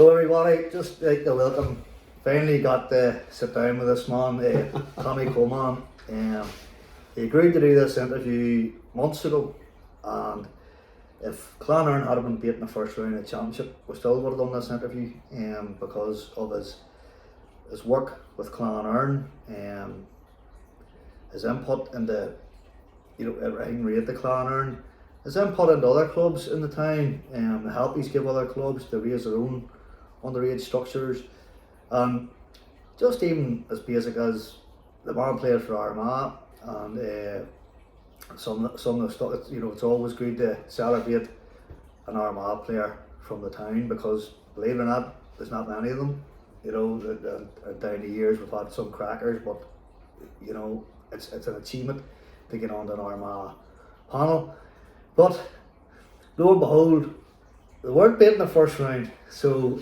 So everybody, just like to welcome, finally got to sit down with this man, Tommy Coleman. He agreed to do this interview months ago, and if Clann Eireanns had been beaten in the first round of the championship, we still would have done this interview because of his work with Clann Eireanns, his input into everything related to Clann Eireanns, his input into other clubs in the town, the help he's given other clubs to raise their own underage structures, and just even as basic as the man played for Armagh, and some of the stuff. It's always good to celebrate an Armagh player from the town, because believe it or not, there's not many of them. Down the years we've had some crackers, but it's an achievement to get onto an Armagh panel. But lo and behold, they weren't beaten the first round, so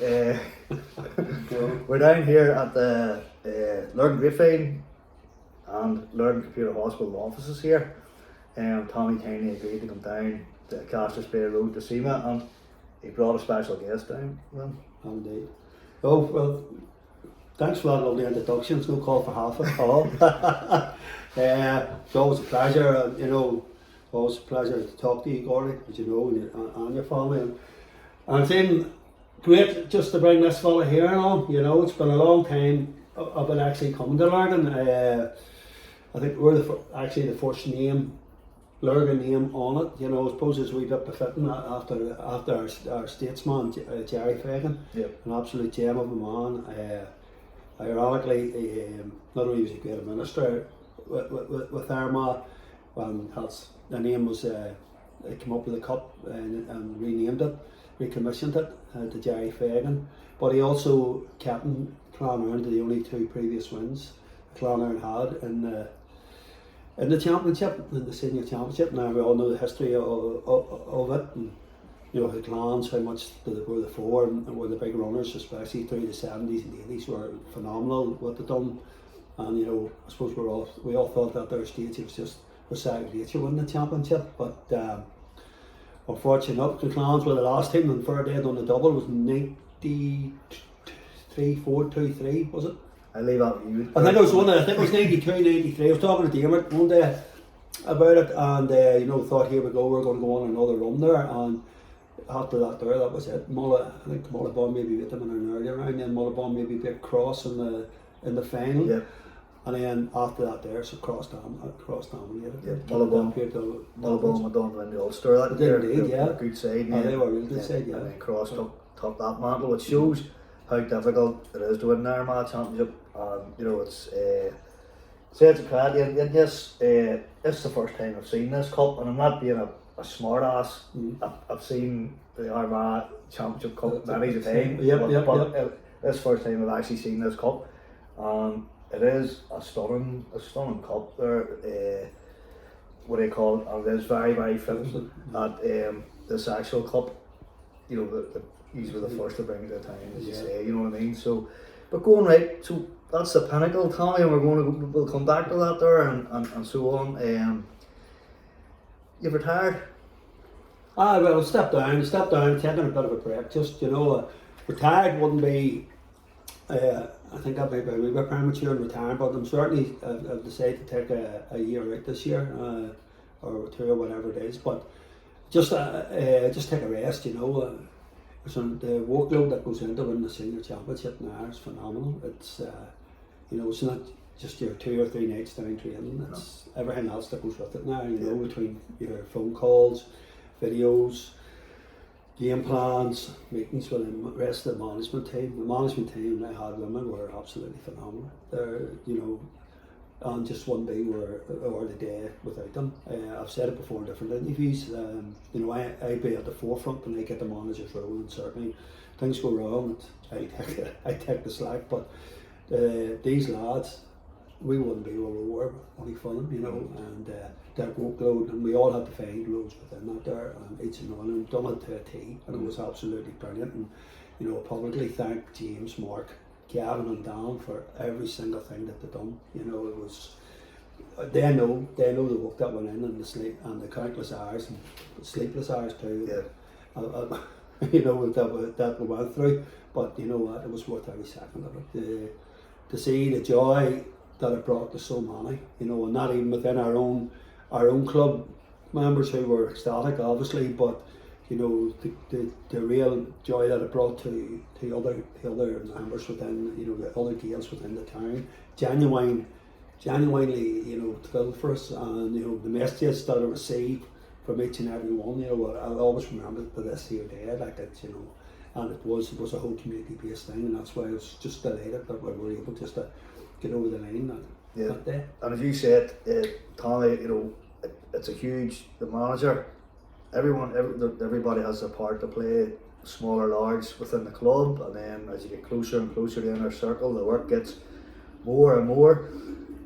we're down here at the Grapevine and Learn Computer Hospital offices here. Tommy kindly agreed to come down to Casters Bay Road to see me, and he brought a special guest down. Well, indeed. Oh, well, thanks for that lovely introduction. It's no call for half at all. It's always a pleasure, always a pleasure to talk to you, Gordy, as you know, and your family. And it's been great just to bring this fella here on. It's been a long time I've been actually coming to Lurgan. I think we're actually the first Lurgan name on it. I suppose it's a wee bit befitting after our statesman, Jerry Fagan. Yep. An absolute gem of a man. Ironically, not only was he a great minister with Armagh, the name was, they came up with a cup and renamed it, recommissioned it to Jerry Fagan, but he also captained Clann Eireanns to the only two previous wins Clann Eireanns had in the championship, in the senior championship. Now we all know the history of it, and the Clans, how much they were the fore and were the big runners, especially through the 70s and 80s, were phenomenal what they'd done. And I suppose we all thought that their stage was just second nature winning the championship, but unfortunately enough, the Clans were the last team, and Fair Dead on the double was 93-4-2-3, was it? I leave out you. I think it was 92-93. I was talking to Dermot one day about it, and thought, here we go, we're going to go on another run there. And after that that was it. I think Mullabon maybe beat them in an earlier round, and Mullabon maybe beat Cross in the final. Yeah. And then after that so Cross dominated. Yeah, Mullabon went on to win the Ulster that They year. did, yeah. A good side. Yeah. They were a real good side, yeah. And then Cross took that mantle, which shows how difficult it is to win an Armagh championship. And it's it's a crowd. And yes, it's the first time I've seen this cup, and I'm not being a smart ass. I've seen the Armagh championship cup many a time. But this first time I've actually seen this cup. It is a stunning cup there. What do you call it? And it is very, very fitting that this actual cup, these were the first to bring it to the town, as you say, you know what I mean? So, but going right, so that's the pinnacle, Tommy, and we'll come back to that there and so on. You've retired? Well, step down, taking a bit of a break. Just, retired wouldn't be, I think that might be a wee bit premature in retiring, but I'm certainly I've decided to take a year out this year, or two, or whatever it is. But just take a rest, So the workload that goes into winning the senior championship now is phenomenal. It's it's not just your 2 or 3 nights down training. It's everything else that goes with it now. Between your phone calls, videos, game plans, meetings with the rest of the management team. The management team I had women were absolutely phenomenal. They're and just wouldn't be or the day without them. I've said it before in different interviews. I be at the forefront when I get the manager's role, and certainly things go wrong, I take the slack. But these lads, we wouldn't be where we were only for them, and their workload, and we all had to find loads within that there, and each and one, and done it to a T, and it was absolutely brilliant. And publicly thank James, Mark, Gavin and Dan for every single thing that they've done. It was, they know the work that went in, and the sleep and the countless hours and sleepless hours too. Yeah. you know, that we went through. But you know what, it was worth every second of it. To see the joy that it brought to so many, you know, and not even within our own club members who were ecstatic, obviously, but you know, the real joy that it brought to other members within, you know, the other girls within the town, genuinely, you know, thrilled for us, and you know, the messages that I received from each and every one, you know, I'll always remember it to this here day, like it's, you know, and it was a whole community based thing, and that's why I was just delighted that we were able just to get over the line that day. And as you said, Tommy, you know, it's a huge, the manager, everybody has a part to play, small or large, within the club, and then as you get closer and closer to the inner circle, the work gets more and more.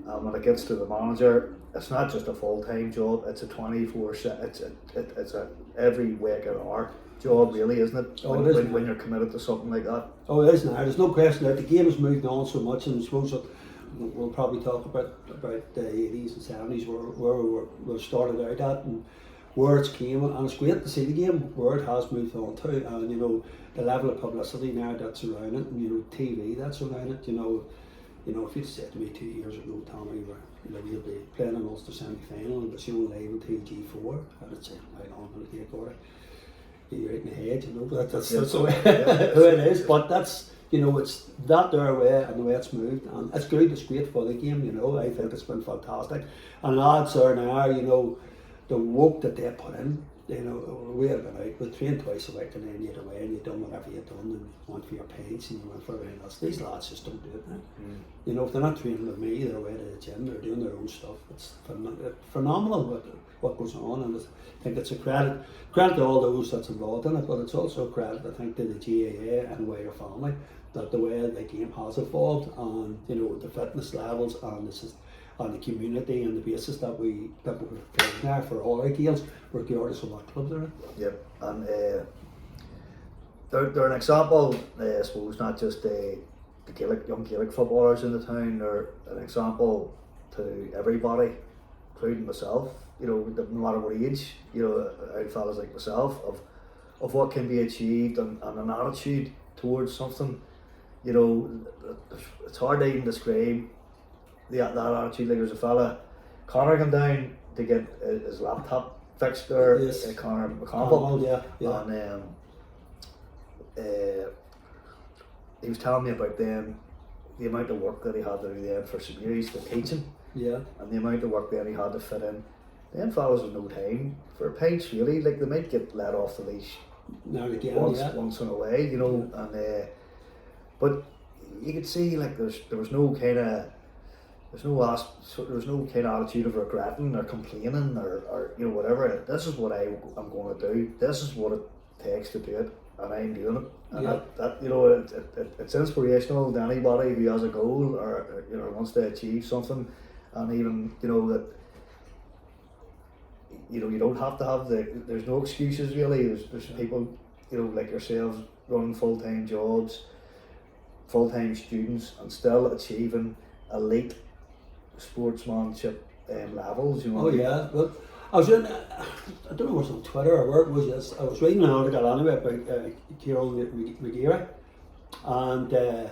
And when it gets to the manager, it's not just a full-time job, it's a 24/7, it's a every week an hour job, really, isn't it? When you're committed to something like that. Oh, it is now. There's no question that the game has moved on so much, and I suppose that we'll probably talk about the 80s and 70s where we started out at and where it's came, and it's great to see the game where it has moved on to, and you know, the level of publicity now that's around it, and you know, TV that's around it. You know, if you'd said to me 2 years ago, Tommy, you'll be playing an Ulster semi-final and it's shown live on TG4, I'd say, how long will it take, or you're right in the head, you know, but that's the way it is. But that's, you know, it's that their way and the way it's moved, and it's good, it's great for the game, you know. I think it's been fantastic, and lads are now, you know, the work that they put in, you know, we have been out, we train twice a week, and then you're away and you've done whatever you've done, and you went for your pints and you went for everything else. These lads just don't do it now. You know, if they're not training with me, they're away to the gym, they're doing their own stuff. It's phenomenal what goes on, and I think it's a credit to all those that's involved in it, but it's also a credit, I think, to the GAA and the wider family, that the way the game has evolved, and you know, the fitness levels and the community and the basis that we're playing now for all our girls, regardless of what club they're in. Yep, and they're an example, I suppose, not just the young Gaelic footballers in the town, they're an example to everybody, including myself, you know, no matter what age, you know, out fellas like myself, of what can be achieved, and an attitude towards something, you know, it's hard to even describe that attitude. Like, there's a fella, Connor, came down to get his laptop fixed there, yes. Connor McConville, and he was telling me about the amount of work that he had to do then for some years for teaching, and the amount of work that he had to fit in. Then fellas with no time for pints, really. Like, they might get let off the leash now and again, once in a way, you know, and but you could see, like, there was no kind of attitude of regretting or complaining or you know, whatever. This is what I'm going to do. This is what it takes to do it, and I'm doing it. And that you know, it's inspirational to anybody who has a goal or you know, wants to achieve something, and even, you know, that, you know, you don't have to have there's no excuses really. There's people, you know, like yourselves, running full-time jobs, full-time students, and still achieving elite sportsmanship levels, you know. Oh yeah, well, I was in, I don't know, it was on Twitter or where it was. Yes, I was reading an article anyway about Kieran McGeary, and the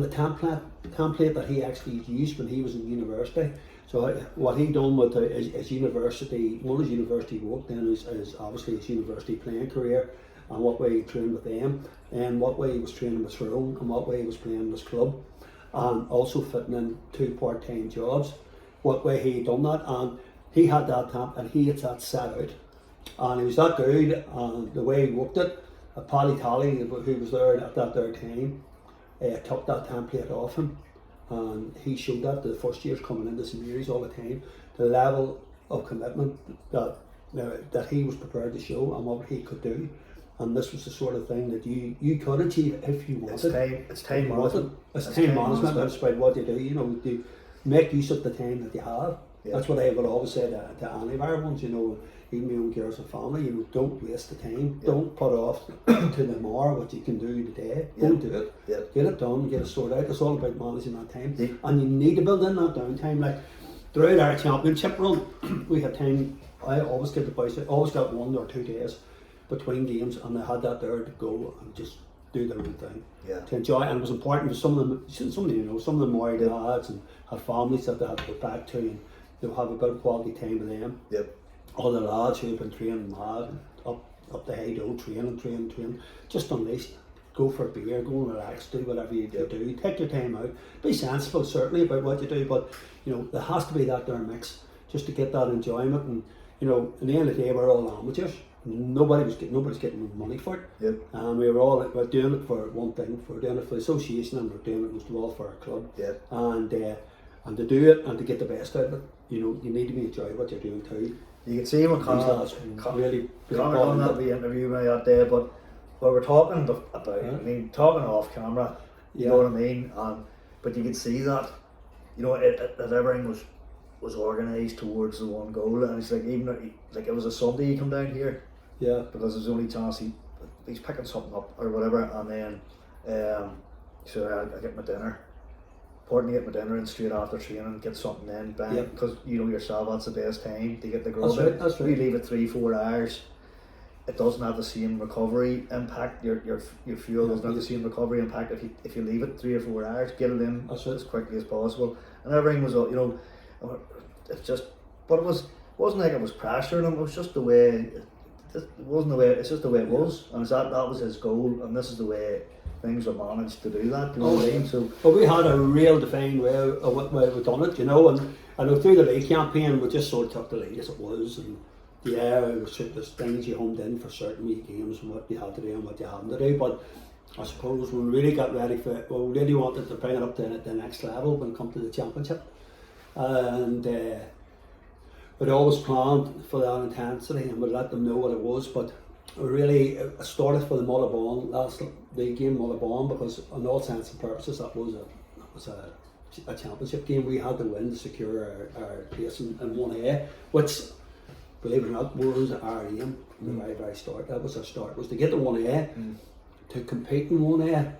template that he actually used when he was in university. So what he done with his university, one of his university work then is obviously his university playing career, and what way he trained with them, and what way he was training with Tyrone, and what way he was playing with his club, and also fitting in 2 part-time jobs, what way he done that, and he had that temp, and he had that set out, and he was that good, and the way he worked it, Paddy Talley, who was there at that there time, took that template off him, and he showed that to the first years coming into series all the time, the level of commitment that he was prepared to show and what he could do. And this was the sort of thing that you could achieve if you wanted. It's time management. It's time management. That's about what you do. You know, to make use of the time that you have. Yeah. That's what I would always say to any of our ones. You know, even my own girls and family. You know, don't waste the time. Yeah. Don't put off to tomorrow what you can do today. Yeah. Don't do it. Yeah. Get it done. Get it sorted out. It's all about managing that time. Yeah. And you need to build in that downtime. Like throughout our championship run, we had time. I always get the boys. I always got 1 or 2 days between games, and they had that there to go and just do their own thing. Yeah. To enjoy it, and it was important for some of them. Some of them, you know, some of them married lads and had families that they had to go back to, and they'll have a bit of quality time with them. Yep. All the lads who have been training mad, and up the high dough, training, just unleashed. Go for a beer, go and relax, do whatever you do. Take your time out. Be sensible, certainly, about what you do, but you know there has to be that there mix just to get that enjoyment. And you know, in the end of the day, we're all amateurs. Nobody's getting money for it. Yep. And we're doing it for one thing. We're doing it for the association, and we're doing it most of all for our club. Yep. And to do it and to get the best out of it, you know, you need to be enjoying what you're doing too. You can see when Connor done that we interviewed me that day, but what we're talking about, I mean, talking off camera, you know what I mean, but you can see that, you know, that everything was organised towards the one goal, and it's like, even like it was a Sunday he come down here, because there's the only chance he's picking something up or whatever, and then so I get my dinner. Important to get my dinner in straight after training, get something in, bang, because you know yourself, that's the best time to get the grub in. That's right. You leave it 3-4 hours, it doesn't have the same recovery impact. Your fuel doesn't have the same recovery impact if you leave it 3 or 4 hours. Get it in as quickly as possible, and everything was, you know, it's just, but wasn't like it was pressuring him. It was just the way. It wasn't the way. It's just the way it was, and that was his goal, and this is the way things were managed to do that. You know what I mean? So, but we had a real defined way of what we've done it, you know, and I know through the league campaign we just sort of took the league as it was, and there's things you homed in for certain wee games and what you had to do and what you hadn't to do. But I suppose when we really got ready for it, we really wanted to bring it up to the next level when it come to the championship, and we'd always planned for that intensity and we'd let them know what it was. But really, it started for the Mullabon the game Mullabon, because in all intents and purposes that was a championship game. We had to win to secure our place in 1A, which, believe it or not, was our aim from the very start. That was our start, was to get to 1A, to compete in 1A.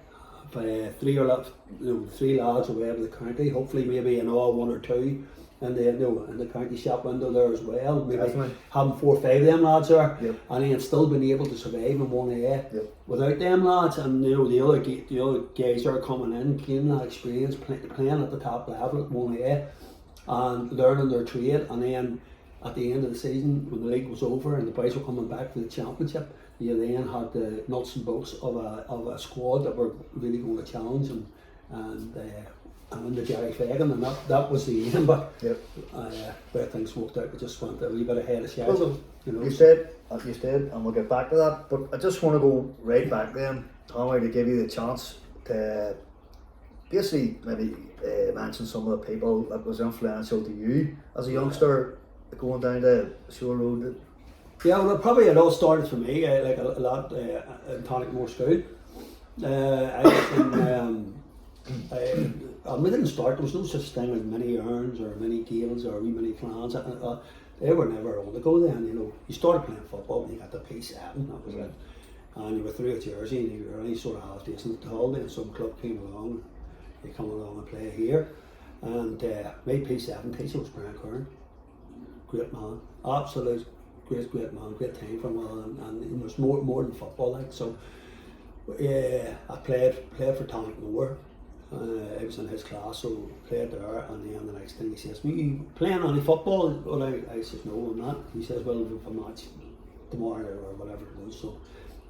Three lads away out of the county, hopefully maybe in all 1 or 2 in the county shop window there as well. Maybe having 4 or 5 of them lads there, and he had still been able to survive in 1A without them lads. And you know, the other guys are coming in, gaining that experience, playing at the top level at 1A and learning their trade. And then at the end of the season, when the league was over and the boys were coming back for the championship, you then had the nuts and bolts of a squad that were really going to challenge and under Jerry Fagan, and that was the aim. But where things worked out, we just went a wee bit ahead of schedule. Well, you know. You said, and we'll get back to that. But I just want to go right back then, Tommy, to give you the chance to basically maybe mention some of the people that was influential to you as a youngster going down the Shore Road. Yeah, well, probably it all started for me like a lot in Tonic School. We didn't start. There was no such thing as mini Eireanns or mini Gales or wee mini Clans. They were never on the go then. You know, you started playing football when you got to P7. That was it. And you were through a jersey, and you were only sort of half decent tall. Then some club came along. You come along and play here. And my P7 teacher was Brian Curran. Great man, absolute great man, great time for him, and it was more than football like. So I played for Tonic Moore. I was in his class, so played there, and then the next thing he says, "Are you playing any football?" Well, I says, "No, I'm not." He says, "Well, we've a match tomorrow or whatever it was." So,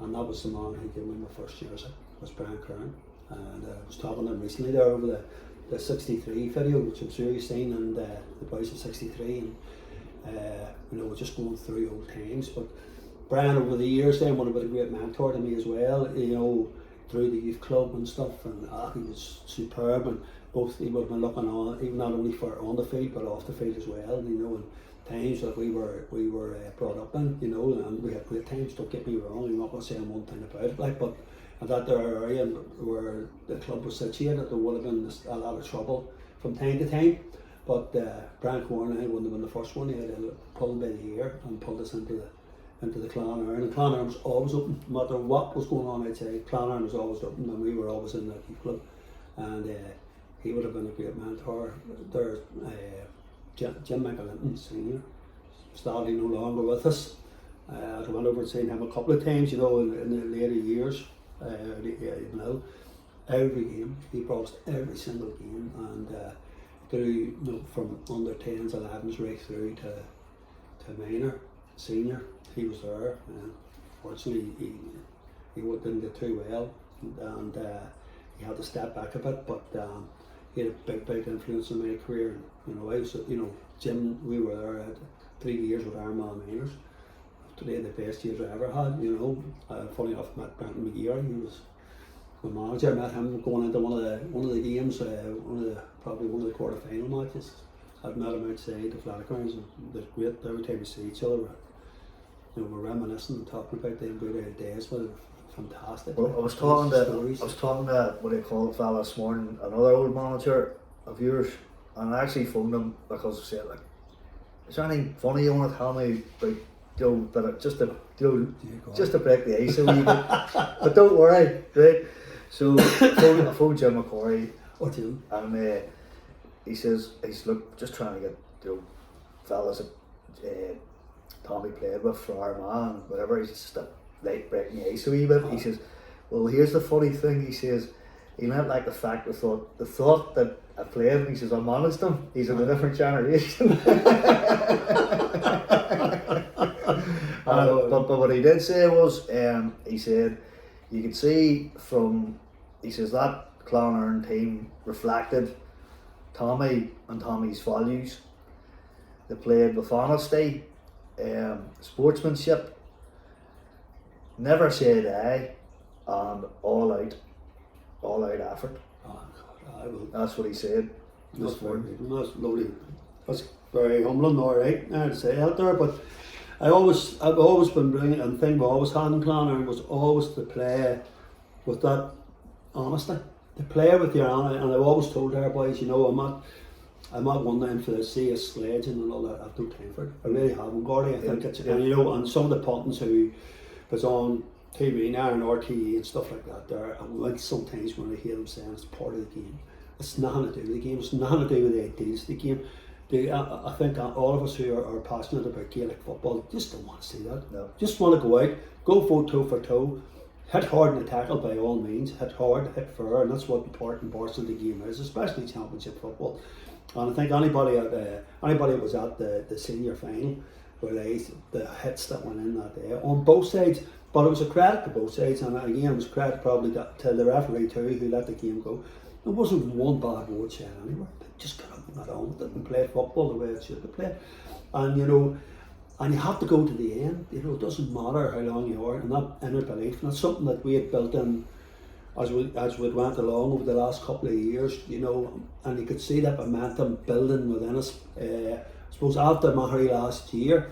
and that was the man who gave me my first jersey, was Brian Curran. And I was talking to him recently there over the 63 video, which I'm sure you've seen, and the boys of 63, and you know, we're just going through old times. But Brian, over the years, then, would have been a great mentor to me as well, you know, through the youth club and stuff, and he was superb, and he would have been looking on, even not only for on the field but off the field as well, you know, and times that we were brought up in, you know, and we had great times, don't get me wrong, I'm not going to say one thing about it, like, but in that there area where the club was situated, there would have been a lot of trouble from time to time. But Brian Curran wouldn't have been the first one. He had pulled by the ear and pulled us into the Clann Eireanns. And Clann Eireanns was always open, no matter what was going on outside. Clann Eireanns was always open, and we were always in that youth club. And he would have been a great mentor. There's Jim McAlinton Senior, sadly no longer with us. I went over and seen him a couple of times, you know, in the later years. Every game, he brought us every single game, and through, you know, from under 10s, 11s right through to minor, senior, he was there. Fortunately, he didn't do too well, and he had to step back a bit, but he had a big influence on my career. You know, I was, you know, Jim, we were there, I had 3 years with Armagh Minors. Today the best years I ever had, you know. Funny enough, met Brenton McGeary, he was my manager. I met him going into one of the games, probably one of the quarter-final matches. I'd met him outside the flat grounds, and they're great. Every time we see each other, we're reminiscing and talking about them good days. But fantastic. Well, I was talking to what do you call it, fella this morning, another old manager of yours, and I actually phoned him because I said, like, is there anything funny you want to tell me about, you know, but just to break the ice a wee bit, but don't worry, right? So I phoned Jim McCoy, and he says, he's look, just trying to get, you know, fellas that Tommy played with for Armagh and whatever. He's just like breaking the ice a wee bit. He says, well, here's the funny thing. He says, he meant like the fact, the thought that I played, and he says, I'm honest him. He's in a different generation. But what he did say was, he said, you could see he says that Clann Eireanns team reflected Tommy and Tommy's values. They played with honesty, sportsmanship, never say die, and all out effort. That's what he said. That's lovely. That's very humbling, alright, to say that there, but I've always been brilliant, and the thing we always had in Clann Eireanns was always to play with that honesty, to play with your honor. And I've always told our boys, you know, I'm not one name for the CS sledging and all that. I've no time for it. I really haven't, Gordy. I think it's, and you know, and some of the punters who was on TV now and RTE and stuff like that, there, and like sometimes when I hear them saying it's part of the game, it's nothing to do with the game. It's nothing to do with the ideas of the game. I think all of us who are passionate about Gaelic football just don't want to see that. No. Just want to go out, go toe for toe, hit hard in the tackle by all means, hit hard, hit fair, and that's what part and parcel of the game is, especially championship football. And I think anybody that was at the senior final, where the hits that went in that day on both sides, but it was a credit to both sides, and again it was credit probably to the referee too, who let the game go. There wasn't one bad word said anywhere. They just got on with it and played football the way it should be played. And you know, and you have to go to the end. You know, it doesn't matter how long you are, and that inner belief. And that's something that we had built in as we went along over the last couple of years. You know, and you could see that momentum building within us. I suppose after Mahari last year,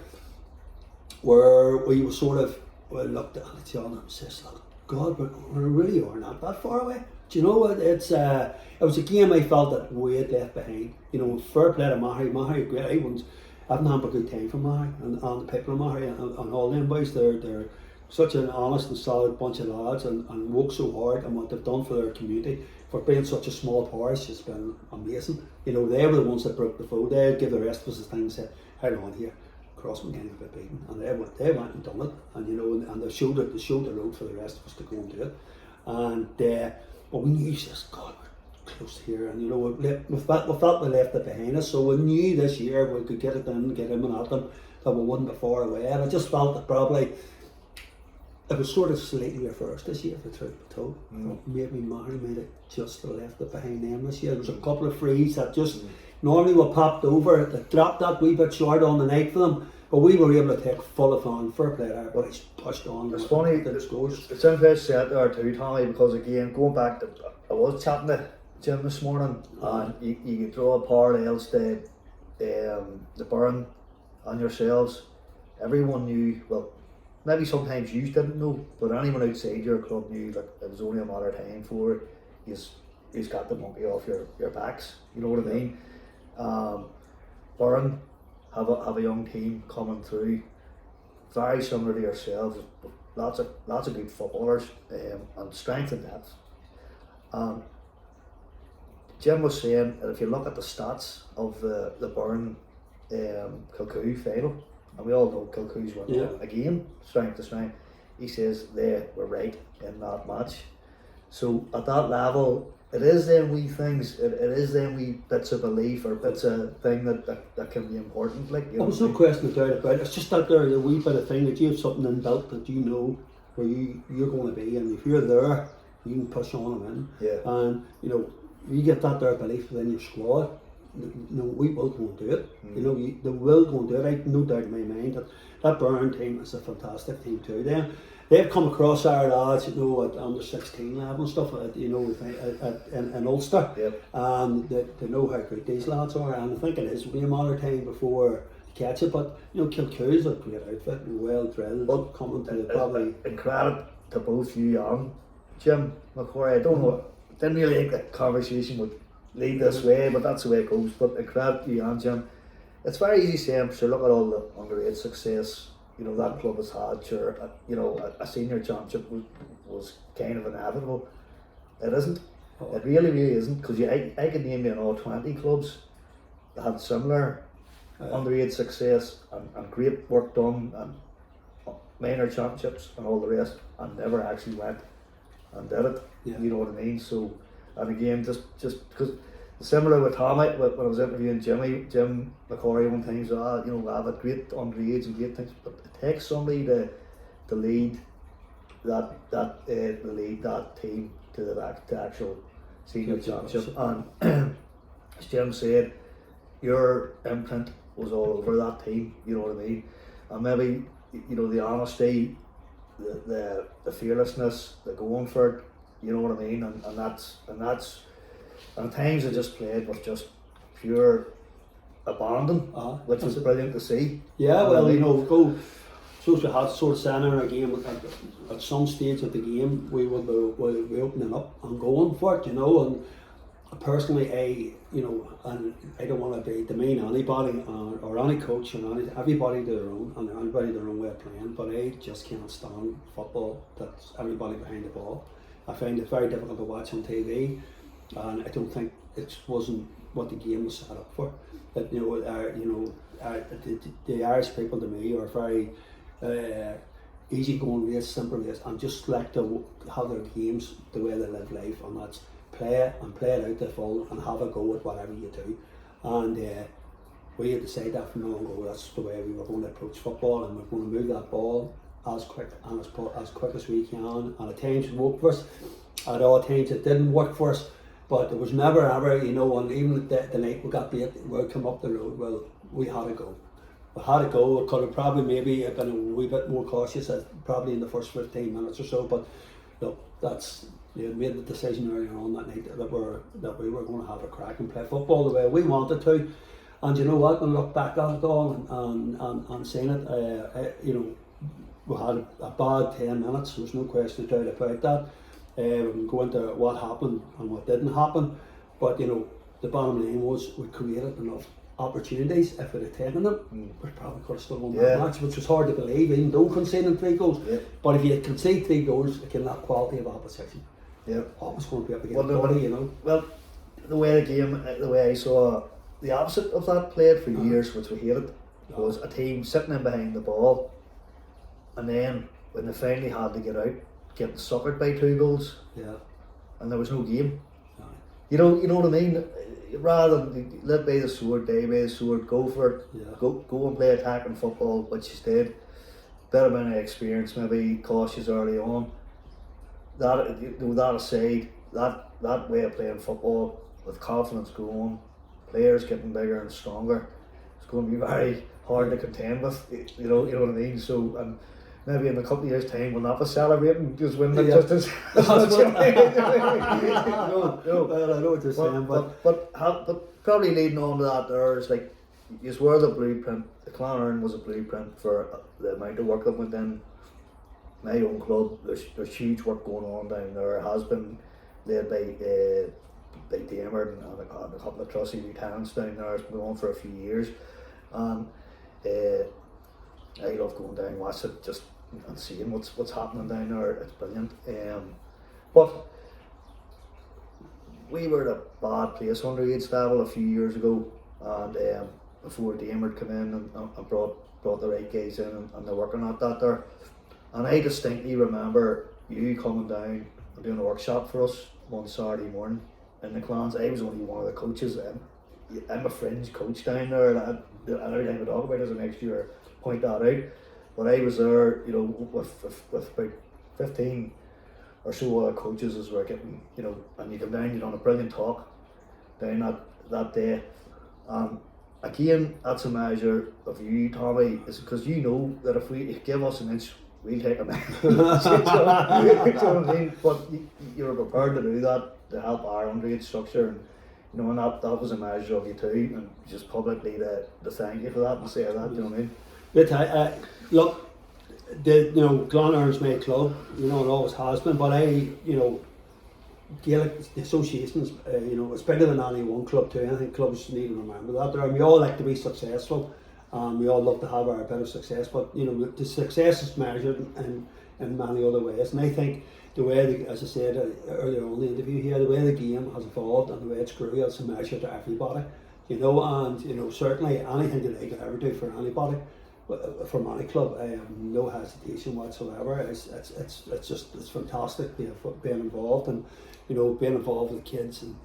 where we were sort of looked at each other and says, "Look, God, we really are not that far away." Do you know what? It was a game I felt that we had left behind. You know, fair play to Mahari, great. I haven't had a good time for Mahari and the people of Mahari and all them boys. They're such an honest and solid bunch of lads and work so hard, and what they've done for their community, for being such a small parish, has been amazing. You know, they were the ones that broke the fold. They'd give the rest of us the thing and said, "Hang on here, Crossman getting a bit beaten," and they went and done it, and you know, and they showed the road for the rest of us to go and do it. And but we knew, just God, we're close here, and you know, we felt we left it behind us, so we knew this year we could get it in, get him and at them, that we wouldn't be far away. And I just felt that probably it was sort of slightly reversed this year, for truth be told. Maybe Mahari might have just left it behind them this year. There was a couple of frees that just normally were popped over, that dropped that wee bit short on the night for them. But we were able to take full of on, fair play there, but he's pushed on. It's funny, it's interesting there too, Tommy, because again, going back to, I was chatting to Jim this morning, and you could draw parallels to the Burn and yourselves. Everyone knew, well, maybe sometimes you didn't know, but anyone outside your club knew that it was only a matter of time for he's got the monkey off your backs, you know what I mean? Burn have a young team coming through, very similar to yourselves, lots of good footballers, and strength and depth. Jim was saying that if you look at the stats of the Burn Kilcoo final, and we all know Kilcoo's won Yeah. again, strength to strength. He says they were right in that match. So at that level, it is them wee things, it is them wee bits of belief or bits of thing that can be important. Like, you know, There's no question about it. It's just that there, the wee bit of thing that you have something inbuilt that you know where you're going to be, and if you're there, you can push on and win. Yeah. And you know, you get that there belief within your squad. You know, we will go and do it. You know, they will go and do it. I no doubt in my mind that that Burn team is a fantastic team too. They've come across our lads, you know, at under 16 level and stuff, you know, in Ulster. Yep. And they know how good these lads are. And I think it is will be a matter of time before they catch it. But you know, Kilcoo's a great outfit and well drilled. But coming to the probably. And credit to both you and Jim McCoy. I don't know, didn't really think the conversation would lead this way, but that's the way it goes. But in credit to you and Jim, it's very easy saying, sure, look at all the underage success, you know, that club has had. Sure, you know, a senior championship was kind of inevitable. It isn't. Oh. It really isn't, because I could name you in all 20 clubs that had similar underage success and great work done and minor championships and all the rest, and never actually went and did it. Yeah. You know what I mean? So, and again, just because similar with Tommy, when I was interviewing Jim McCory one time, so you know, I have a great underage and great things, but it takes somebody to lead that team to the actual senior championship. And as Jim said, your imprint was all over that team. You know what I mean? And maybe, you know, the honesty, the fearlessness, the going for it. You know what I mean? And that's and at times I just played with just pure abandon, which was brilliant to see. Yeah, You know well, what I you mean? know, go. So we had sort of saying in our game at some stage of the game we will be opening up and going for it, you know. And personally, you know, and I don't want to demean anybody or any coach and everybody to their own, and everybody their own way of playing. But I just can't stand football that's everybody behind the ball. I find it very difficult to watch on TV, and I don't think it wasn't what the game was set up for. That the Irish people to me are very easy going race, simple race, and just like to have their games the way they live life, and that's play it out to full and have a go at whatever you do. And we had decided that from long ago. That's the way we were going to approach football, and we're going to move that ball as quick and as quick as we can. And at times it worked for us, at other times it didn't work for us. But there was never ever, you know, and even the night we got beat, we come up the road, well, we had to go. We had to go. We could have probably maybe been a wee bit more cautious, probably in the first 15 minutes or so. But look, we made the decision earlier on that night that we were going to have a crack and play football the way we wanted to. And you know what? When I look back at it all and saying it, you know, we had a bad 10 minutes. There's no question about that. We can go into what happened and what didn't happen, but you know, the bottom line was we created enough opportunities. If we'd have taken them, we probably could have still won that match, which was hard to believe, even though conceding 3 goals. Yeah. But if you concede 3 goals, it can have quality of opposition. Yeah, always going to be up against body, you know. Well, the way I saw the opposite of that played for years, which we hated, was a team sitting in behind the ball, and then when they finally had to get out, getting suckered by 2 goals. Yeah. And there was no game. Yeah. You know what I mean? Rather than live by the sword, die by the sword, go for it. Yeah. Go and play attacking football, which you did. Bit of an experience, maybe cautious early on. That aside, that way of playing football with confidence growing, players getting bigger and stronger, it's going to be very hard to contend with. You know what I mean? So and maybe in a couple of years' time we'll not be celebrating just winning just as much. Well, I know what you're saying, but probably leading on to that, there's like, you were the blueprint. The Clann Eireanns was a blueprint for the amount of work that went in. My own club, there's huge work going on down there. It has been led by Damer and a couple of trusty lieutenants down there. It's been on for a few years, and I love going down and watching it just and seeing what's happening down there. It's brilliant. But we were at a bad place underage level a few years ago, and before Damer came in and brought brought the right guys in and they're working at that there. And I distinctly remember you coming down and doing a workshop for us one Saturday morning in the Clans. I was only one of the coaches then. I'm a fringe coach down there, and every time we talk about it as the next year, point that out. But I was there, you know, with about 15 or so other coaches as we're getting, you know, and you come down, you done a brilliant talk down that day. Again, that's a measure of you, Tommy, is because you know that if you give us an inch, we'll take a mile. You know what I mean? But you're prepared to do that to help our underage structure, and you know, and that was a measure of you too, and just publicly to thank you for that and say that. You know what I mean? But look, you know, Clann Eireanns my club, you know, it always has been. But you know, Gaelic associations, you know, it's better than any one club too. I think clubs need to remember that. And we all like to be successful. We all love to have our bit of success, but you know, the success is measured in many other ways. And I think the way, as I said earlier on in the interview here, the way the game has evolved and the way it's grew, it's a measure to everybody. You know, and you know, certainly anything that I could ever do for anybody, from any club, I have no hesitation whatsoever. It's fantastic being involved, and you know, being involved with the kids and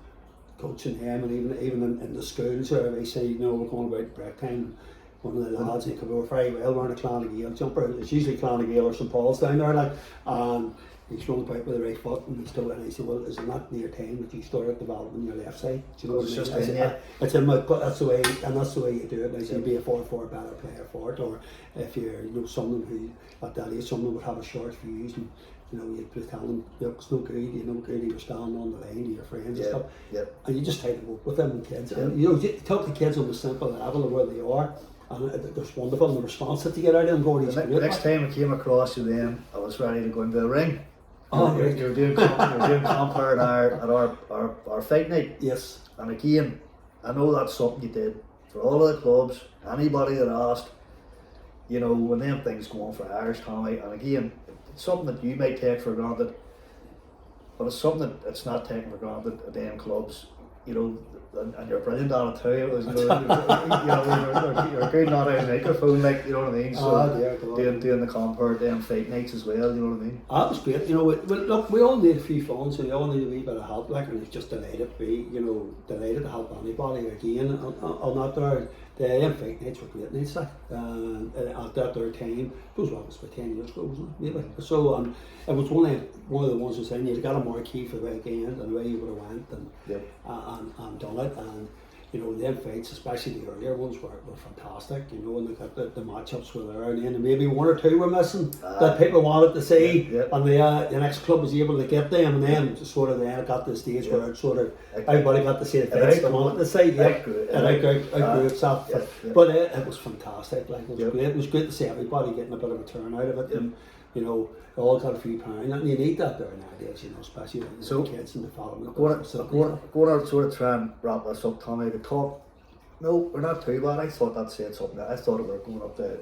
coaching them, and even in the schools where they say, you know, we're going about break time. One of the lads, he could go very well wearing a Clann Eireanns jumper. It's usually Clann Eireanns or St Paul's down there, like, and he's running about with the right foot, and I say, well, is it not near time that you start developing your left side? Do you know what I mean? It's in my, but that's the way you do it. I say, be a 4-4 better player for it, or if you're, you know, someone who at that age, someone would have a short fuse, and you know, you'd tell them, look, it's no good, you're no good, you're standing on the line to your friends and stuff, and you just try to work with them and kids, and you know, you talk to kids on the simple level of where they are. And it's wonderful, and the response that you get out of them going, the next time I came across you then, I was ready to go into the ring. Oh, you were doing compare at our fight night. Yes. And again, I know that's something you did for all of the clubs, anybody that asked, you know, when them things go on for hours, Tommy, and again, it's something that you might take for granted, but it's something that's not taken for granted at them clubs, you know. And you're brilliant at it too. It was, you know, you're good not out of a microphone, like, you know what I mean. So doing the compare, them fight nights as well. You know what I mean. That was great. You know, look, we all need a few funds, and we all need a wee bit of help. Like, and it's just delighted to be, you know, delighted to help anybody again on that there. The fight nights were great nights, like, at that their time. Those were about 10 years ago, wasn't it? Maybe. So it was one of the ones who said you'd got a marquee for the weekend and the way you would have went and done it, and you know, them fights, especially the earlier ones, were fantastic. You know, and the matchups were there, and then maybe one or two were missing that people wanted to see, and the next club was able to get them, and then sort of then it got to the stage where it sort of everybody got to see the fights they wanted to see. It outgrew itself. But it was fantastic. Like, it was great. It was great to see everybody getting a bit of a turn out of it, and you know, they all got a few pounds, and you need that there nowadays, you know, especially with the kids and development. I'm going to sort of try and wrap this up, Tommy. The talk, no, we're not too bad. I thought that said something. I thought we were going up to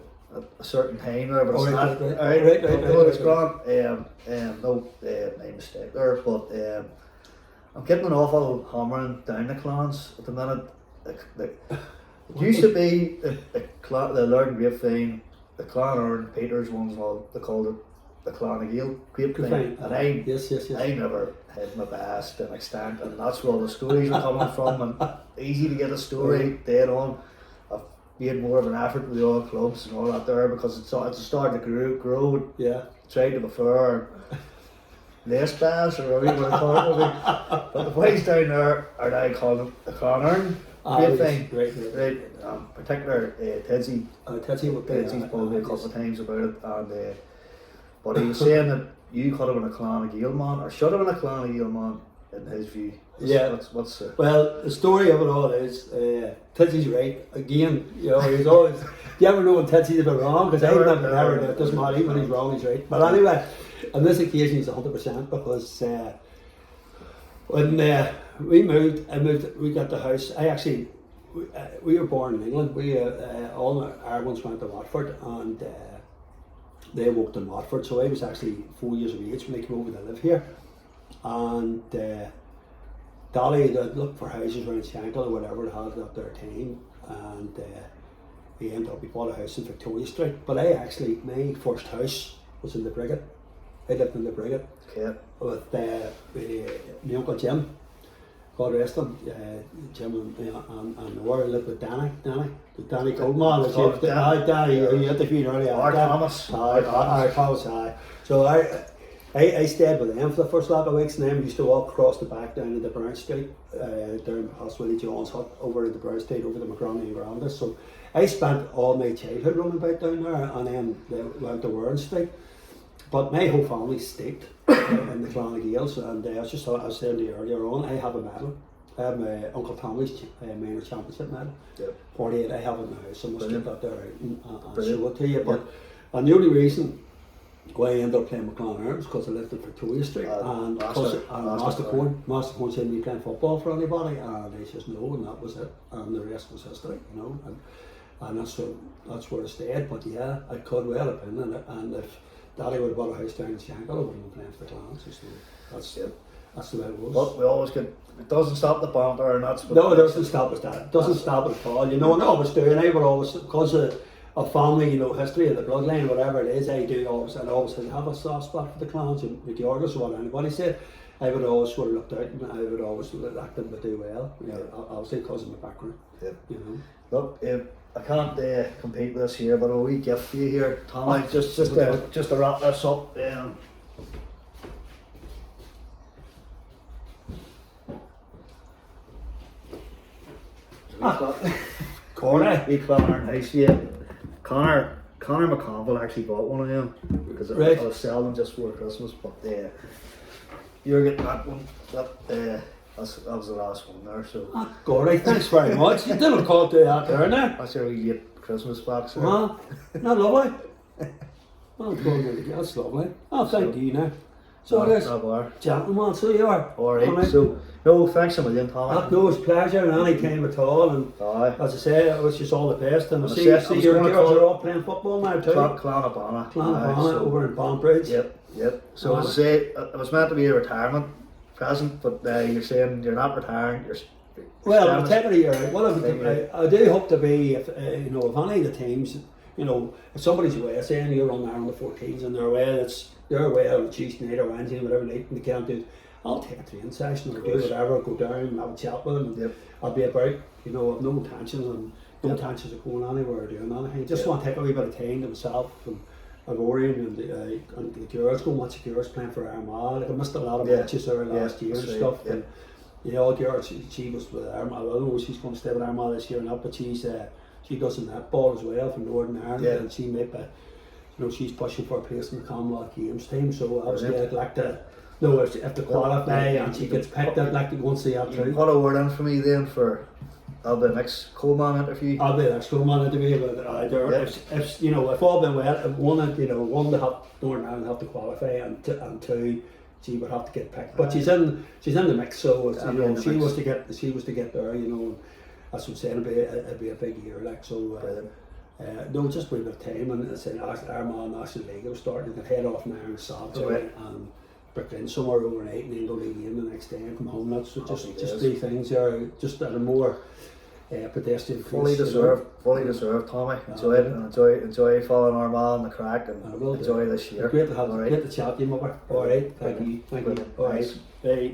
a certain time there, but it's not. Right. No, it's gone. No, my mistake there. But I'm getting an awful hammering down the clans at the minute. It used to be the Lord Grapevine, the Clann Eireanns, Peter's ones, they called it the Clann Eireanns Grapevine, and I never had my best to an extent, and that's where all the stories are coming from, and easy to get a story dead on. I've made more of an effort with the all clubs and all that there, because it's starting to grow. Tried to before less bass or whatever they call it, but the boys down there are now calling it the Clann Eireanns Grapevine. Right. Particular Tedsy's told me a couple of times about it, and but he was saying that you could have been a Clann Eireanns man, or should have been a Clann Eireanns man in his view. What's well, the story of it all is Tedsy's right. Again, you know, he's always. You ever know when Tedsy's a bit wrong? Because I've never. It doesn't matter. Even when he's wrong, he's right. But anyway, on this occasion, he's 100%, because when we moved. We got the house. We were born in England. We all our ones went to Watford, and they worked in Watford. So I was actually 4 years of age when they came over to live here, and Dolly looked for houses around Shankill or whatever they had at their time, and he ended up, he bought a house in Victoria Street. But I actually, my first house was in the Brigade. I lived in the Brigade with my Uncle Jim, God rest him, Jim and Nora lived with Danny Coleman. Danny, you interviewed earlier. Thomas. Thomas. So I stayed with them for the first lot of weeks, and then we used to walk across the back down into Brown Street, down past Willie John's hut, over into Brown Street, over the McGrony and Grandas. So I spent all my childhood running about down there, and then went to Warren Street. But my whole family steeped in the Clann Eireanns, and I was saying to you earlier on, I have a medal. I have my Uncle Tommy's minor championship medal. 48, I have it in the house. I must get that there and show it to you. But and the only reason why I ended up playing with Clann Eireanns was because I lived in Victoria Street, and Master Coleman said me playing football for anybody, and I says no, and that was it, and the rest was history, you know, and that's where I stayed. But yeah, I could well have been in it, and if Daddy would have bought a house down in Shankill, I would have been playing for the Clans. That's the way it was. But we always get, it doesn't stop the banter, and that's what... No, it doesn't stop us that. It doesn't stop it at all. You know, and I always do, and I would always, because of family, you know, history of the bloodline, whatever it is, I always have a soft spot for the Clans, and regardless of what anybody said, I would always sort of looked out, and I would always like them to do well, you know, obviously because of my background, you know. Look, I can't compete with this here, but a wee gift for you here, Tommy, just to wrap this up. Corner. We Clann nice, yeah. Connor McConville actually bought one of them because I was selling them just before Christmas, but you're getting that one. That was the last one there, so. Gordy, thanks very much. You didn't call to that there now. That's your wee Christmas box, sir. Not lovely. Well, that's lovely. Oh, thank you now. So it is. Gentleman, so you are. Alright, so, no, thanks a million, Tommy. No, it's a pleasure, any time at all, and as I say, I wish you all the best, and I see your girls are all playing football now too. Clann Eireanns over in Bonbridge. Yep. So as I say, it was meant to be a retirement present, but you're saying you're not retiring, well, I'll take it a year out. I do hope to be, if you know, if any of the teams, you know, if somebody's away, saying you're on there on the 14s and they're away on Tuesday night or Wednesday, whatever night, and they can't do it, I'll take a training session or do whatever, go down and have a chat with them, and I'll be about, you know, I've no intentions of going anywhere or doing anything. Just want to take a wee bit of time to myself and Orion and the girls, go and watch the girls playing for Armagh. Like, I missed a lot of matches there last year and stuff. And you know, girl, she was with Armagh. I don't know if she's going to stay with Armagh this year or not, but she does the netball as well from Northern Ireland, and she may be, you know, she's pushing for a place in the Commonwealth Games team. So obviously I'd like to know if they qualify and she gets picked, I'd like to go and see her through. Put a word in for me then for the next Coleman interview. I'll be the next Coleman interview, but if you know, if all been well, one to have Northern Ireland have to qualify, and two, she would have to get picked. But she's in the mix, so you know, she was to get there, you know. That's what I'm saying, it'd be a big year, like, so. No, just a bit of time, and it's in Armagh National League. I was starting to head off now on Saturday and book in somewhere overnight, and then go to the game the next day and come home. That's just three things there, just at a more pedestrian. Fully deserved, Tommy. Enjoy following Armagh and the crack, and enjoy this year. Great to chat to you, mother. Alright, thank you. Alright, bye.